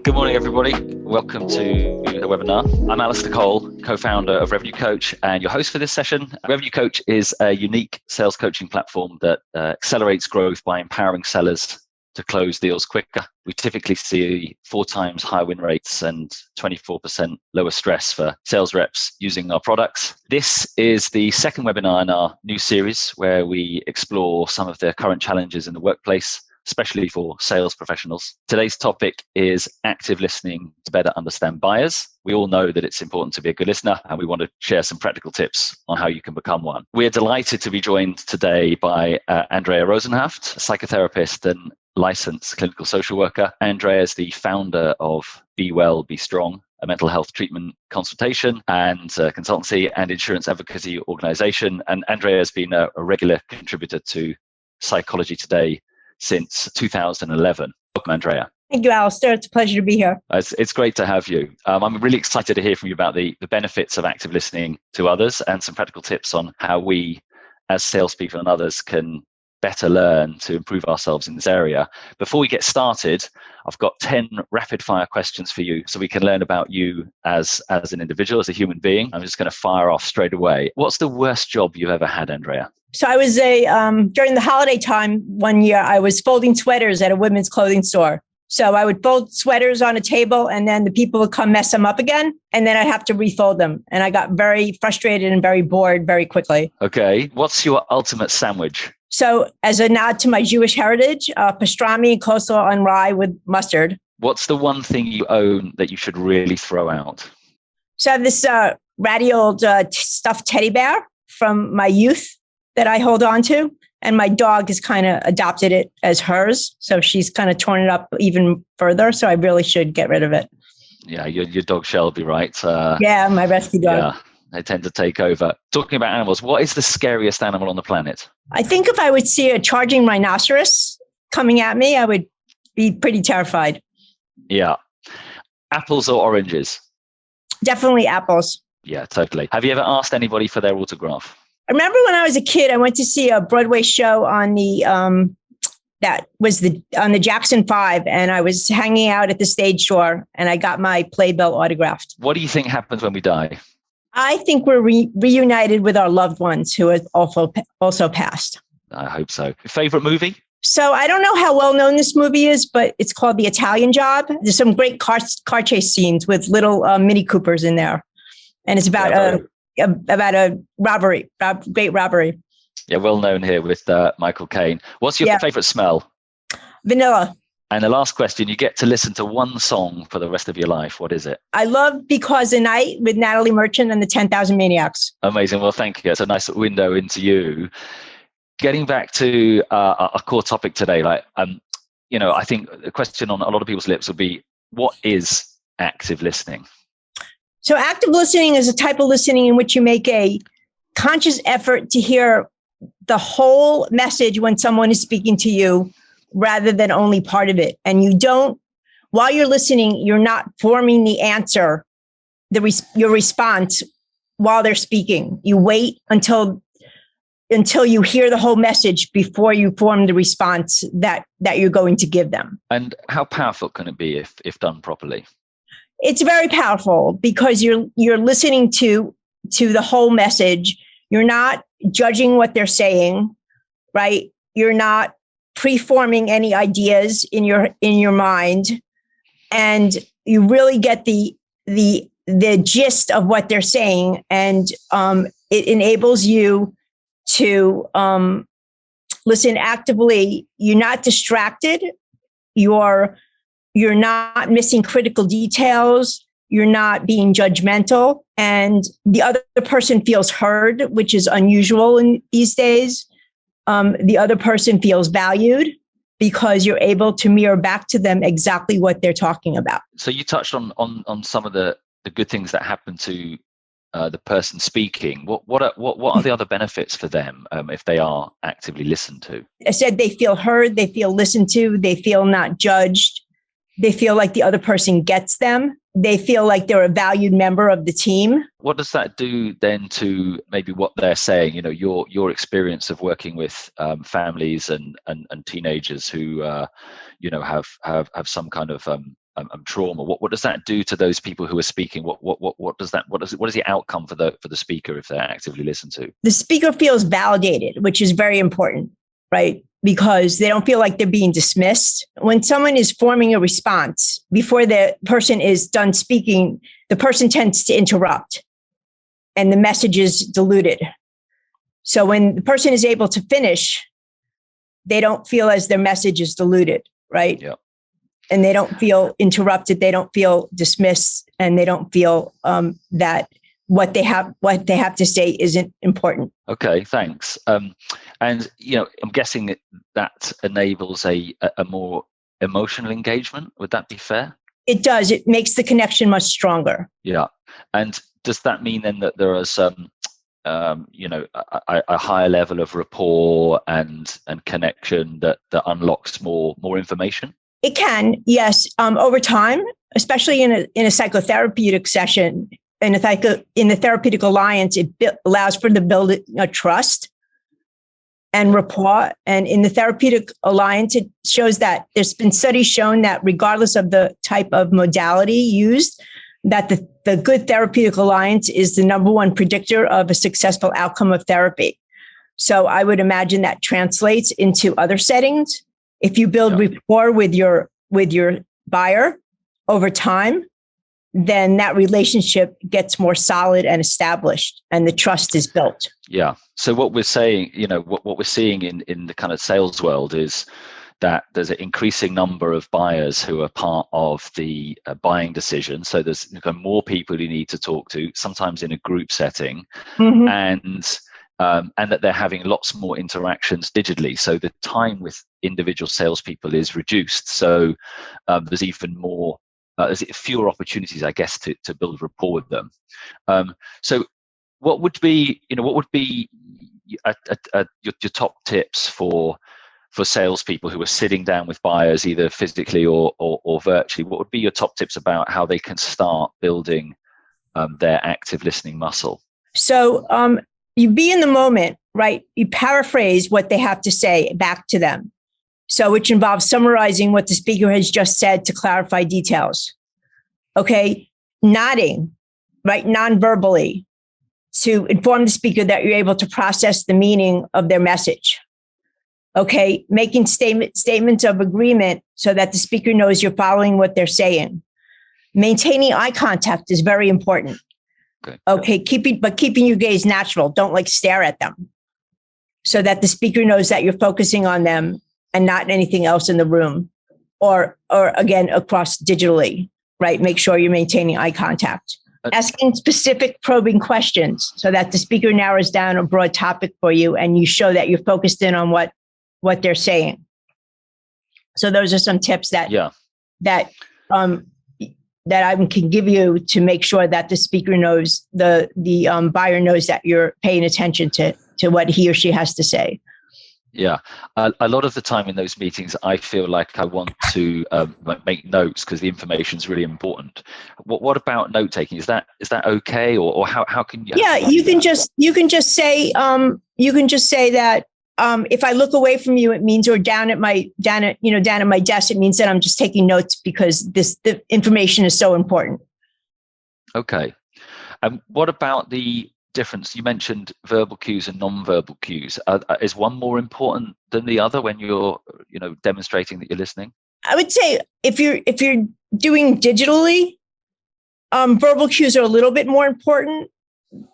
Good morning, everybody. Welcome to the webinar. I'm Alistair Cole, co-founder of Revenue Coach and your host for this session. Revenue Coach is a unique sales coaching platform that accelerates growth by empowering sellers to close deals quicker. We typically see 4 times higher win rates and 24% lower stress for sales reps using our products. This is the second webinar in our new series where we explore some of the current challenges in the workplace, especially for sales professionals. Today's topic is active listening to better understand buyers. We all know that it's important to be a good listener, and we want to share some practical tips on how you can become one. We're delighted to be joined today by Andrea Rosenhaft, a psychotherapist and licensed clinical social worker. Andrea is the founder of Be Well, Be Strong, a mental health treatment consultation and consultancy and insurance advocacy organization. And Andrea has been a regular contributor to Psychology Today since 2011. Welcome, Andrea. Thank you, Alistair. It's a pleasure to be here. It's great to have you. I'm really excited to hear from you about the benefits of active listening to others and some practical tips on how we, as salespeople and others, can better learn to improve ourselves in this area. Before we get started, I've got 10 rapid-fire questions for you so we can learn about you as an individual, as a human being. I'm just going to fire off straight away. What's the worst job you've ever had, Andrea? So I was during the holiday time one year, I was folding sweaters at a women's clothing store. So I would fold sweaters on a table and then the people would come mess them up again. And then I'd have to refold them. And I got very frustrated and very bored very quickly. Okay. What's your ultimate sandwich? So as a nod to my Jewish heritage, pastrami, coleslaw, and rye with mustard. What's the one thing you own that you should really throw out? So I have this ratty old stuffed teddy bear from my youth that I hold on to. And my dog has kind of adopted it as hers. So she's kind of torn it up even further. So I really should get rid of it. Yeah, your dog Shelby, right? Yeah, my rescue dog. Yeah, they tend to take over. Talking about animals, what is the scariest animal on the planet? I think if I would see a charging rhinoceros coming at me, I would be pretty terrified. Yeah. Apples or oranges? Definitely apples. Yeah, totally. Have you ever asked anybody for their autograph? I remember when I was a kid, I went to see a Broadway show on the on the Jackson 5, and I was hanging out at the stage door, and I got my Playbill autographed. What do you think happens when we die? I think we're reunited with our loved ones who have also passed. I hope so. Favorite movie? So I don't know how well known this movie is, but it's called The Italian Job. There's some great car chase scenes with little Mini Coopers in there, and it's about a robbery, great robbery. Yeah, well known here with Michael Caine. What's your favorite smell? Vanilla. And the last question, you get to listen to one song for the rest of your life. What is it? I love Because the Night with Natalie Merchant and the 10,000 Maniacs. Amazing. Well, thank you. It's a nice window into you. Getting back to our core topic today, I think the question on a lot of people's lips will be, what is active listening? So active listening is a type of listening in which you make a conscious effort to hear the whole message when someone is speaking to you rather than only part of it. And you don't, while you're listening, you're not forming the answer, your response while they're speaking. You wait until you hear the whole message before you form the response that you're going to give them. And how powerful can it be if done properly? It's very powerful because you're listening to the whole message. You're not judging what they're saying, right? You're not preforming any ideas in your mind, and you really get the gist of what they're saying, and it enables you to listen actively. You're not distracted. You're not missing critical details. You're not being judgmental. And the other person feels heard, which is unusual in these days. The other person feels valued because you're able to mirror back to them exactly what they're talking about. So you touched on some of the good things that happen to the person speaking. What are the other benefits for them if they are actively listened to? I said they feel heard, they feel listened to, they feel not judged. They feel like the other person gets them. They feel like they're a valued member of the team. What does that do then to maybe what they're saying? You know, your experience of working with families and teenagers who, have some kind of trauma. What does that do to those people who are speaking? What is the outcome for the speaker if they're actively listened to? The speaker feels validated, which is very important, right? Because they don't feel like they're being dismissed. When someone is forming a response before the person is done speaking, the person tends to interrupt and the message is diluted. So when the person is able to finish, they don't feel as their message is diluted, right? Yeah. And they don't feel interrupted. They don't feel dismissed, and they don't feel that what they have to say isn't important. Okay, thanks. And I'm guessing that enables a more emotional engagement. Would that be fair? It does. It makes the connection much stronger. Yeah. And does that mean then that there are some, a higher level of rapport and connection that unlocks more information? It can, yes. Over time, especially in a psychotherapeutic session, in the therapeutic alliance, it allows for the building of trust and rapport. And in the therapeutic alliance, it shows that there's been studies shown that regardless of the type of modality used, that the good therapeutic alliance is the number one predictor of a successful outcome of therapy. So I would imagine that translates into other settings. If you build rapport with your buyer over time, then that relationship gets more solid and established, and the trust is built. Yeah. So what we're saying, what we're seeing in the kind of sales world is that there's an increasing number of buyers who are part of the buying decision. So there's more people you need to talk to, sometimes in a group setting, and that they're having lots more interactions digitally. So the time with individual salespeople is reduced. So there's even more, there's fewer opportunities, I guess, to build rapport with them. So what would be your top tips for salespeople who are sitting down with buyers, either physically or virtually? What would be your top tips about how they can start building their active listening muscle? So you be in the moment, right? You paraphrase what they have to say back to them. So which involves summarizing what the speaker has just said to clarify details. Okay. Nodding, right? Non-verbally to inform the speaker that you're able to process the meaning of their message. Okay. Making statements of agreement so that the speaker knows you're following what they're saying. Maintaining eye contact is very important. Okay. Keeping your gaze natural. Don't stare at them so that the speaker knows that you're focusing on them and not anything else in the room or again, across digitally, right? Make sure you're maintaining eye contact. Asking specific probing questions so that the speaker narrows down a broad topic for you and you show that you're focused in on what they're saying. So those are some tips that I can give you to make sure that the speaker knows, the buyer knows that you're paying attention to what he or she has to say. Yeah. A lot of the time in those meetings, I feel like I want to make notes because the information is really important. What about note taking? Is that okay? Or how can you? Yeah, you can just say that if I look away from you, it means, or down at my desk, it means that I'm just taking notes because the information is so important. Okay. What about the difference? You mentioned verbal cues and non-verbal cues. Is one more important than the other when you're, demonstrating that you're listening? I would say if you're doing digitally, verbal cues are a little bit more important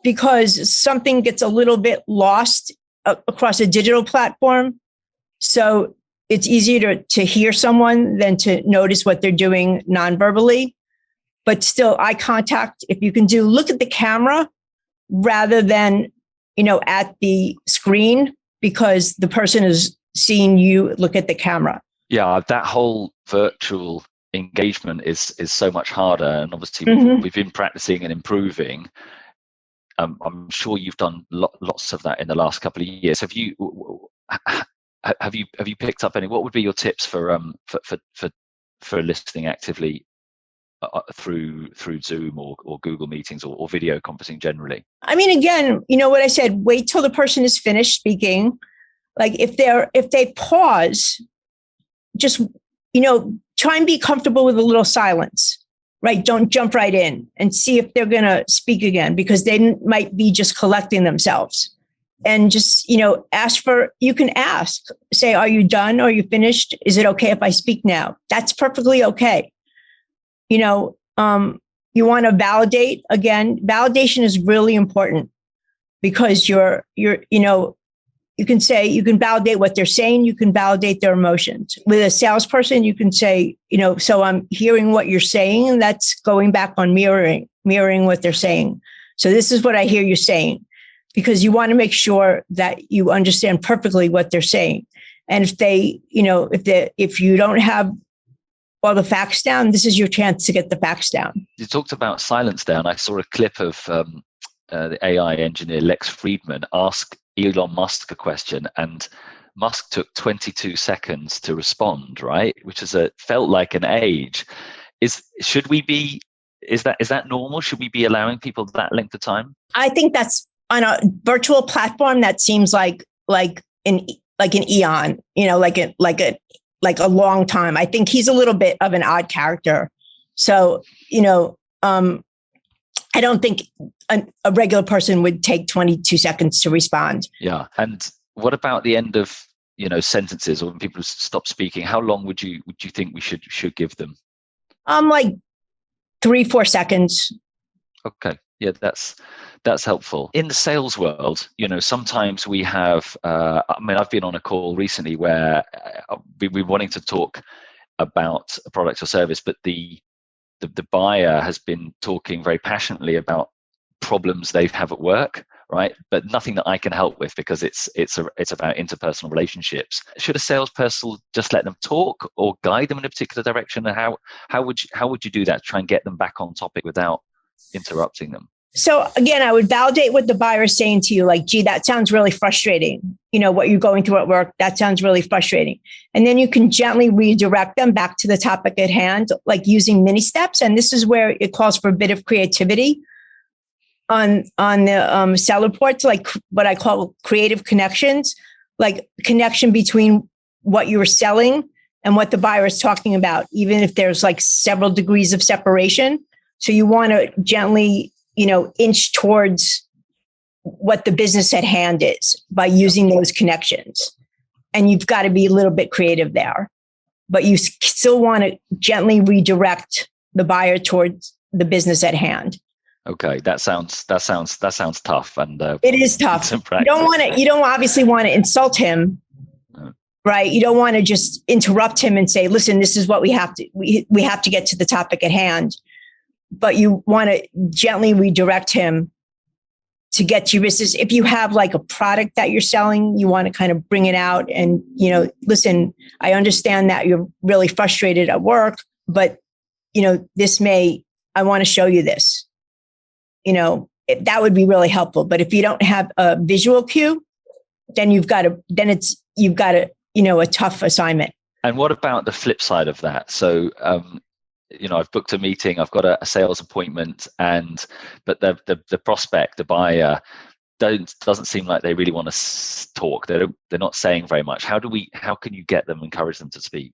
because something gets a little bit lost across a digital platform. So it's easier to hear someone than to notice what they're doing non-verbally. But still, eye contact, if you can look at the camera rather than, at the screen, because the person is seeing you look at the camera. Yeah, that whole virtual engagement is so much harder. And obviously we've been practicing and improving. I'm sure you've done lots of that in the last couple of years. Have you picked up any? What would be your tips for listening actively through Zoom or Google Meetings or video conferencing generally? I mean, again, what I said. Wait till the person is finished speaking. Like if they pause, just try and be comfortable with a little silence, right? Don't jump right in and see if they're going to speak again, because they might be just collecting themselves. And just, you can ask, say, are you done? Are you finished? Is it okay if I speak now? That's perfectly okay. You want to validate. Again, validation is really important, because you can validate what they're saying. You can validate their emotions. With a salesperson, you can say, so I'm hearing what you're saying, and that's going back on mirroring what they're saying. So this is what I hear you saying, because you want to make sure that you understand perfectly what they're saying. And if you don't have all the facts down, this is your chance to get the facts down. You talked about silence down. I saw a clip of the AI engineer Lex Friedman ask Elon Musk a question, and Musk took 22 seconds to respond, right? Which felt like an age. Is that normal? Should we be allowing people that length of time? I think that's on a virtual platform. That seems like an eon, like a long time. I think he's a little bit of an odd character. So, I don't think a regular person would take 22 seconds to respond. Yeah. And what about the end of, sentences, or when people stop speaking? How long would you think we should give them? Like 3-4 seconds. Okay. Yeah, that's helpful. In the sales world, sometimes we have, I've been on a call recently where we're wanting to talk about a product or service, but the buyer has been talking very passionately about problems they have at work, right? But nothing that I can help with, because it's about interpersonal relationships. Should a salesperson just let them talk, or guide them in a particular direction? And how would you do that? Try and get them back on topic without interrupting them? So again, I would validate what the buyer is saying to you, like, gee, that sounds really frustrating. What you're going through at work, that sounds really frustrating. And then you can gently redirect them back to the topic at hand, like using mini steps. And this is where it calls for a bit of creativity on the sell reports, like what I call creative connections, like connection between what you were selling and what the buyer is talking about, even if there's like several degrees of separation. So you want to gently inch towards what the business at hand is by using those connections. And you've got to be a little bit creative there, but you still want to gently redirect the buyer towards the business at hand. Okay, that sounds tough, and it is tough. You don't obviously want to insult him, no. Right? You don't want to just interrupt him and say, "Listen, this is what we have to get to the topic at hand." But you want to gently redirect him to get to your business. If you have like a product that you're selling, you want to kind of bring it out and, listen, I understand that you're really frustrated at work, but, I want to show you this. That would be really helpful. But if you don't have a visual cue, then you've got a tough assignment. And what about the flip side of that? So, I've booked a meeting, I've got a sales appointment, but the prospect, the buyer, doesn't seem like they really want to talk. They're not saying very much. How can you encourage them to speak?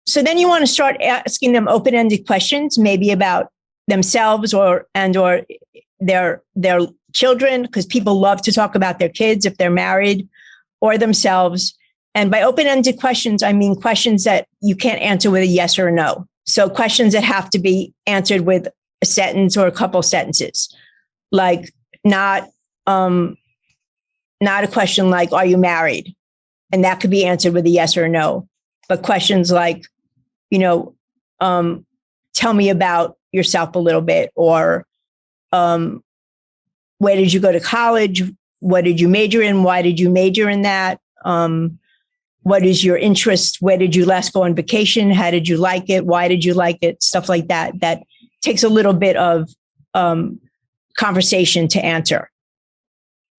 So then you want to start asking them open-ended questions, maybe about themselves or their children, because people love to talk about their kids if they're married, or themselves. And by open-ended questions, I mean questions that you can't answer with a yes or a no. So questions that have to be answered with a sentence or a couple sentences, like not a question like, are you married? And that could be answered with a yes or a no. But questions like, tell me about yourself a little bit, or where did you go to college? What did you major in? Why did you major in that? What is your interest? Where did you last go on vacation? How did you like it? Why did you like it? Stuff like that. That takes a little bit of conversation to answer.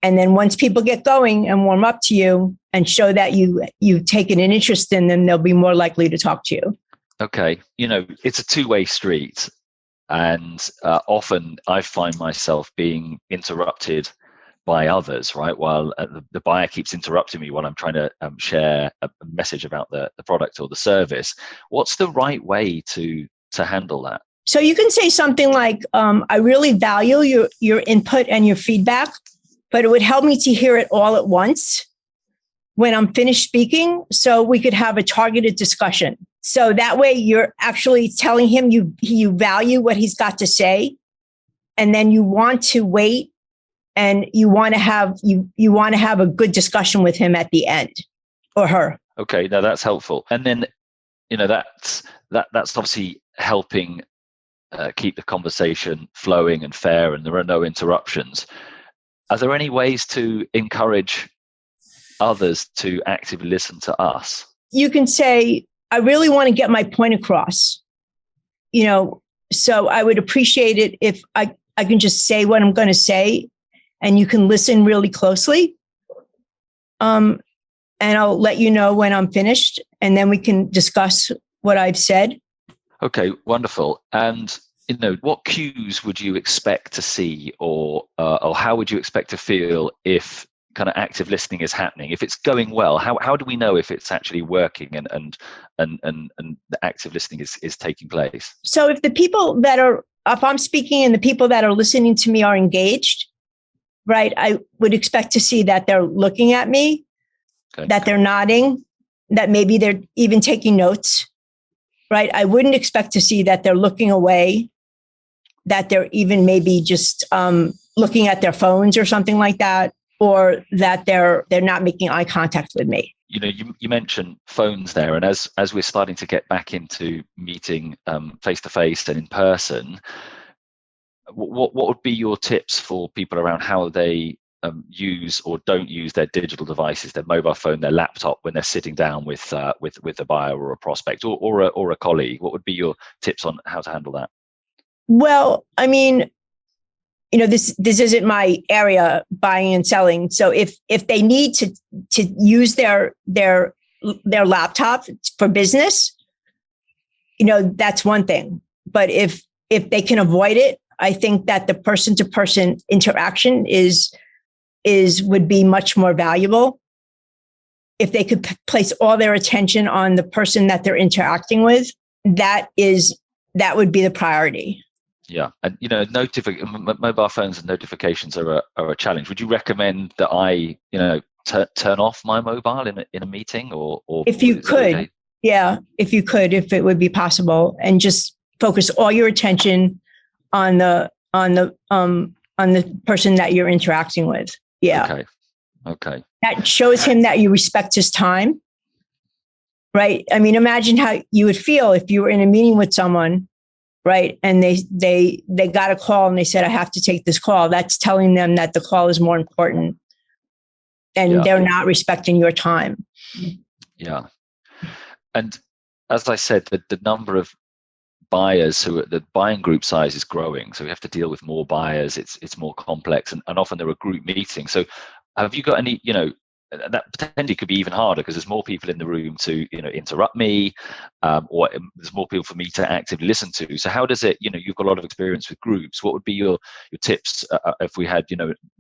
And then once people get going and warm up to you and show that you've taken an interest in them, they'll be more likely to talk to you. Okay. It's a two-way street. And often I find myself being interrupted by others, right? While the buyer keeps interrupting me while I'm trying to share a message about the product or the service. What's the right way to handle that? So you can say something like, I really value your input and your feedback, but it would help me to hear it all at once when I'm finished speaking, so we could have a targeted discussion. So that way you're actually telling him you value what he's got to say, and then you want to wait and you want to have a good discussion with him at the end, or her. Okay, now that's helpful. And then, that's obviously helping keep the conversation flowing and fair, and there are no interruptions. Are there any ways to encourage others to actively listen to us? You can say, I really want to get my point across. So I would appreciate it if I can just say what I'm going to say and you can listen really closely. And I'll let you know when I'm finished, and then we can discuss what I've said. Okay, wonderful. And what cues would you expect to see, or how would you expect to feel if kind of active listening is happening? If it's going well, how do we know if it's actually working and the active listening is taking place? So if I'm speaking and the people that are listening to me are engaged, right, I would expect to see that they're looking at me, okay, that they're nodding, that maybe they're even taking notes, right? I wouldn't expect to see that they're looking away, that they're even maybe just looking at their phones or something like that, or that they're not making eye contact with me. You mentioned phones there, and as we're starting to get back into meeting face to face and in person, what would be your tips for people around how they use or don't use their digital devices, their mobile phone, their laptop, when they're sitting down with a buyer or a prospect or a colleague? What would be your tips on how to handle that? Well, I mean, this isn't my area, buying and selling. So if they need to use their laptop for business, that's one thing. But if they can avoid it, I think that the person to person interaction would be much more valuable. If they could place all their attention on the person that they're interacting with, that would be the priority. Yeah, and mobile phones and notifications are a challenge. Would you recommend that I turn off my mobile in a meeting, or if you could, okay? Yeah, if it would be possible, and just focus all your attention on the person that you're interacting with. Yeah. Okay. That shows him that you respect his time, right? I mean, imagine how you would feel if you were in a meeting with someone, right, and they got a call and they said, I have to take this call. That's telling them that the call is more important, and they're not respecting your time. Yeah. And as I said, the number of buyers the buying group size is growing, so we have to deal with more buyers. It's more complex, and often there are group meetings. So have you got any, that potentially could be even harder because there's more people in the room to interrupt me, or there's more people for me to actively listen to. So how does it, you've got a lot of experience with groups. What would be your tips if we had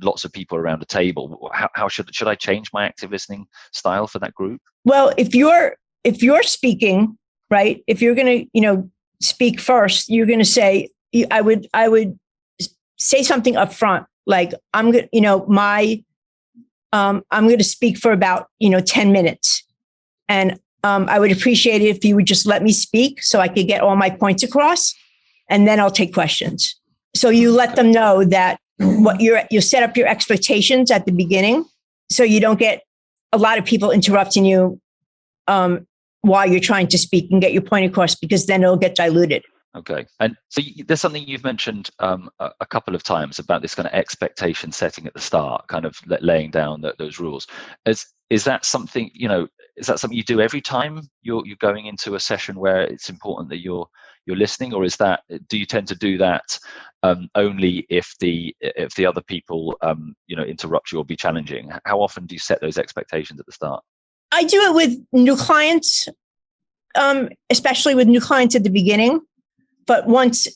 lots of people around a table? How should I change my active listening style for that group? Well, if you're speaking, right, if you're going to speak first, you're going to say, I would say something up front, like, I'm going to speak for about 10 minutes, and I would appreciate it if you would just let me speak so I could get all my points across, and then I'll take questions. So you let them know that you set up your expectations at the beginning, so you don't get a lot of people interrupting you while you're trying to speak and get your point across, because then it'll get diluted. Okay. And so there's something you've mentioned a couple of times about this kind of expectation setting at the start, kind of laying down those rules. Is that something, you do every time you're going into a session where it's important that you're listening, or do you tend to do that only if the other people interrupt you or be challenging? How often do you set those expectations at the start? I do it with new clients, especially with new clients at the beginning. But once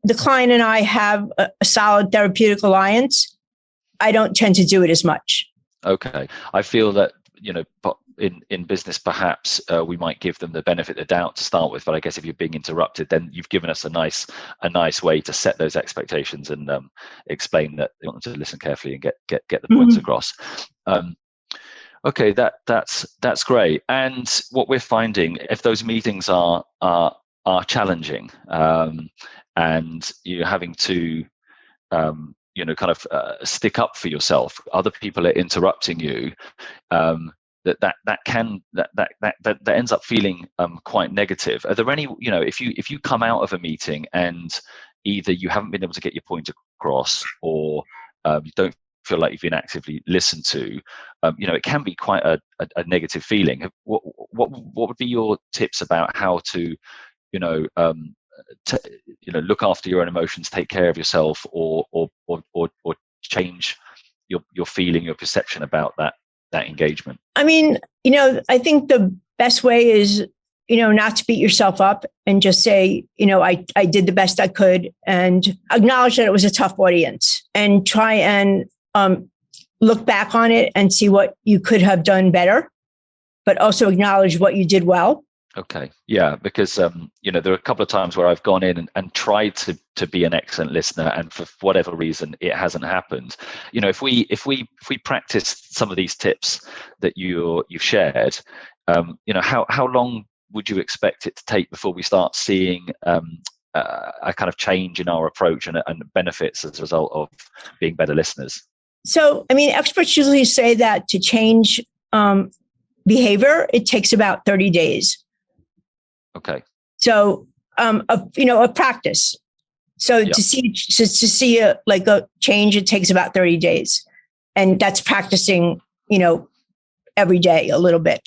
the client and I have a solid therapeutic alliance, I don't tend to do it as much. Okay. I feel that, in business, perhaps we might give them the benefit of the doubt to start with, but I guess if you're being interrupted, then you've given us a nice way to set those expectations and explain that you want them to listen carefully and get the points across. Okay, that's great. And what we're finding, if those meetings are challenging, and you're having to stick up for yourself, other people are interrupting you, that ends up feeling quite negative. Are there any, if you come out of a meeting and either you haven't been able to get your point across, or you don't feel like you've been actively listened to, it can be quite a negative feeling. What would be your tips about how to look after your own emotions, take care of yourself, or change your feeling, your perception about that engagement? I mean, I think the best way is, not to beat yourself up and just say, I did the best I could, and acknowledge that it was a tough audience, and try and look back on it and see what you could have done better, but also acknowledge what you did well. Okay. Yeah, because there are a couple of times where I've gone in and tried to be an excellent listener, and for whatever reason it hasn't happened. If we practice some of these tips that you've shared, how long would you expect it to take before we start seeing a kind of change in our approach and benefits as a result of being better listeners? So, experts usually say that to change behavior, it takes about 30 days. Okay. So, a practice. So to see a change, it takes about 30 days, and that's practicing, every day a little bit.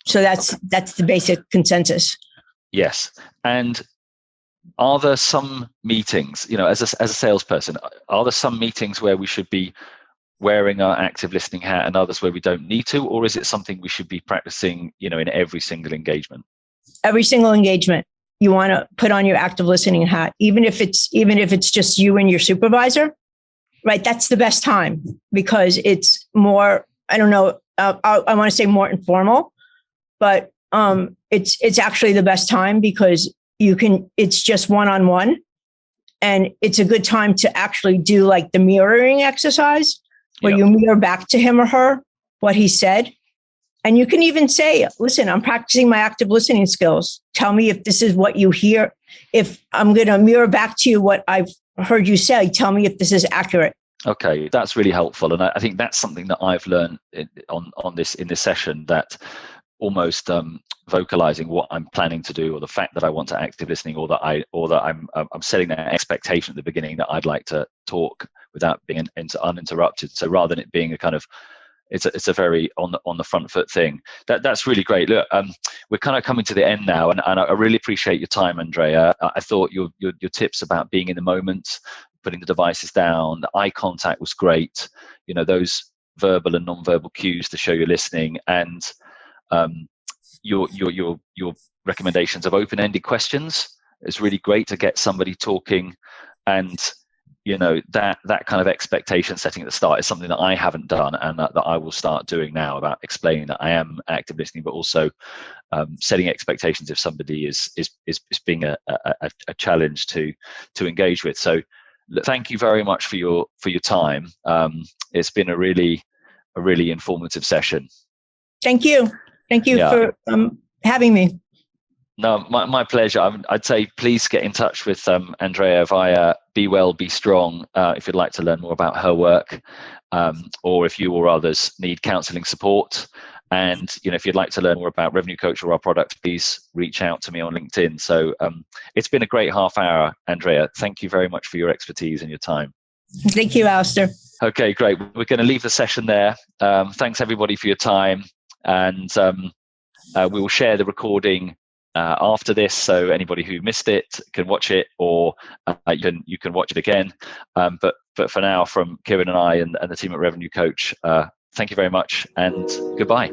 So that's the basic consensus. Yes. And are there some meetings, as a salesperson, are there some meetings where we should be wearing our active listening hat and others where we don't need to, or is it something we should be practicing, in every single engagement? Every single engagement, you want to put on your active listening hat, even if it's just you and your supervisor, right? That's the best time, because it's more, I don't know, I want to say more informal, but it's actually the best time, because it's just one-on-one, and it's a good time to actually do like the mirroring exercise, where you mirror back to him or her what he said. And you can even say, listen, I'm practicing my active listening skills. Tell me if this is what you hear. If I'm going to mirror back to you what I've heard you say, tell me if this is accurate. Okay, that's really helpful. And I think that's something that I've learned in this session, that almost vocalizing what I'm planning to do, or the fact that I want to active listening, or that I'm setting that expectation at the beginning that I'd like to talk without being uninterrupted. So rather than it being a kind of, it's a very on the front foot thing. That's really great. Look, we're kind of coming to the end now, and I really appreciate your time, Andrea. I thought your tips about being in the moment, putting the devices down, the eye contact was great. Those verbal and non-verbal cues to show you're listening, and your recommendations of open-ended questions is really great to get somebody talking. And that kind of expectation setting at the start is something that I haven't done, and that I will start doing now, about explaining that I am active listening, but also setting expectations if somebody is being a challenge to engage with. So thank you very much for your time. It's been a really informative session. Thank you for having me. No, my pleasure. I'd say please get in touch with Andrea via Be Well, Be Strong if you'd like to learn more about her work, or if you or others need counseling support. And if you'd like to learn more about Revenue Coach or our product, please reach out to me on LinkedIn. So it's been a great half hour, Andrea. Thank you very much for your expertise and your time. Thank you, Alistair. Okay, great. We're going to leave the session there. Thanks everybody for your time, and we will share the recording after this, so anybody who missed it can watch it, or you can watch it again. But for now, from Kieran and I and the team at Revenue Coach, thank you very much, and goodbye.